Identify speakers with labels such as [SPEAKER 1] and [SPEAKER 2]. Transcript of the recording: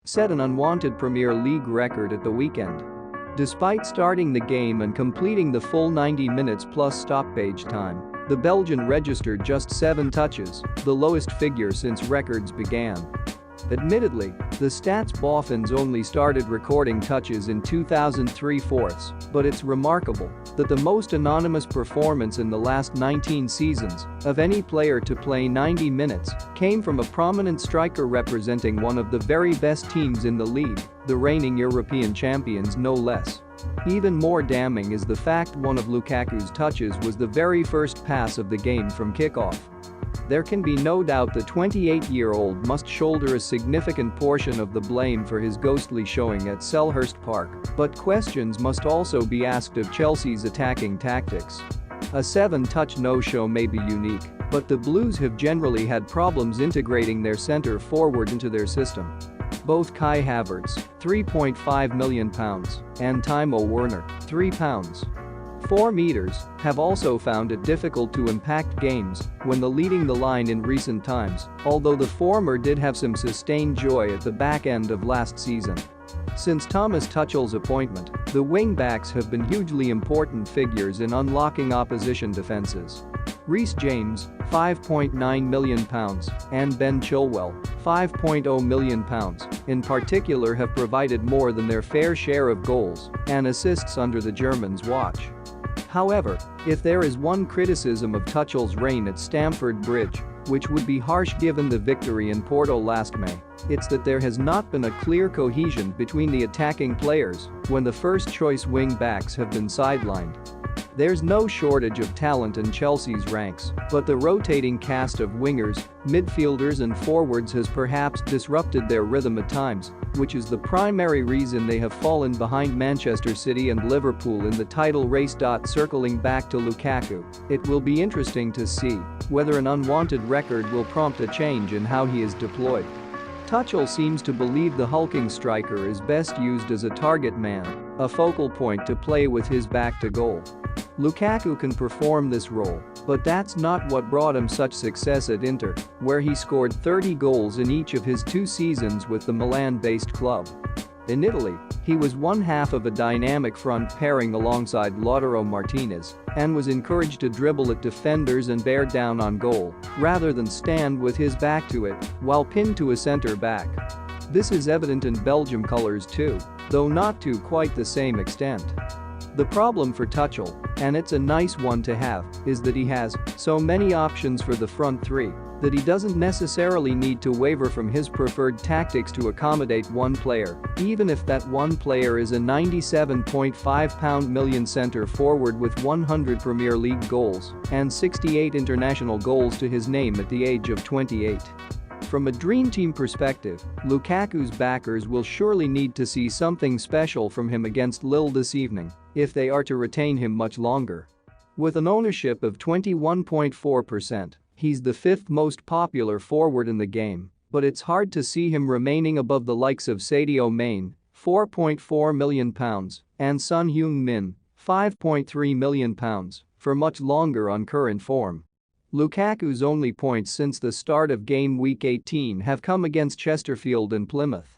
[SPEAKER 1] set an unwanted Premier League record at the weekend. Despite starting the game and completing the full 90 minutes plus stoppage time, the Belgian registered just 7 touches, the lowest figure since records began. Admittedly, the stats boffins only started recording touches in 2003/4, but it's remarkable that the most anonymous performance in the last 19 seasons of any player to play 90 minutes came from a prominent striker representing one of the very best teams in the league, the reigning European champions no less. Even more damning is the fact one of Lukaku's touches was the very first pass of the game from kickoff. There can be no doubt the 28-year-old must shoulder a significant portion of the blame for his ghostly showing at Selhurst Park, but questions must also be asked of Chelsea's attacking tactics. A 7-touch no-show may be unique, but the Blues have generally had problems integrating their centre forward into their system. Both Kai Havertz, £3.5 million, and Timo Werner, £3.4 million, have also found it difficult to impact games when leading the line in recent times, although the former did have some sustained joy at the back end of last season. Since Thomas Tuchel's appointment, the wing-backs have been hugely important figures in unlocking opposition defenses. Reece James, £5.9 million, and Ben Chilwell, £5.0 million, in particular have provided more than their fair share of goals and assists under the Germans' watch. However, if there is one criticism of Tuchel's reign at Stamford Bridge, which would be harsh given the victory in Porto last May, it's that there has not been a clear cohesion between the attacking players when the first-choice wing-backs have been sidelined. There's no shortage of talent in Chelsea's ranks, but the rotating cast of wingers, midfielders and forwards has perhaps disrupted their rhythm at times, which is the primary reason they have fallen behind Manchester City and Liverpool in the title race. Circling back to Lukaku, it will be interesting to see whether an unwanted record will prompt a change in how he is deployed. Tuchel seems to believe the hulking striker is best used as a target man, a focal point to play with his back to goal. Lukaku can perform this role, but that's not what brought him such success at Inter, where he scored 30 goals in each of his 2 seasons with the Milan-based club. In Italy, he was one half of a dynamic front pairing alongside Lautaro Martinez and was encouraged to dribble at defenders and bear down on goal rather than stand with his back to it while pinned to a centre-back. This is evident in Belgium colours too, though not to quite the same extent. The problem for Tuchel, and it's a nice one to have, is that he has so many options for the front three that he doesn't necessarily need to waver from his preferred tactics to accommodate one player, even if that one player is a £97.5 million centre forward with 100 Premier League goals and 68 international goals to his name at the age of 28. From a dream team perspective, Lukaku's backers will surely need to see something special from him against Lille this evening if they are to retain him much longer. With an ownership of 21.4%, he's the 5th most popular forward in the game, but it's hard to see him remaining above the likes of Sadio Mane, £4.4 million, and Son Heung-min, £5.3 million, for much longer on current form. Lukaku's only points since the start of game week 18 have come against Chesterfield and Plymouth.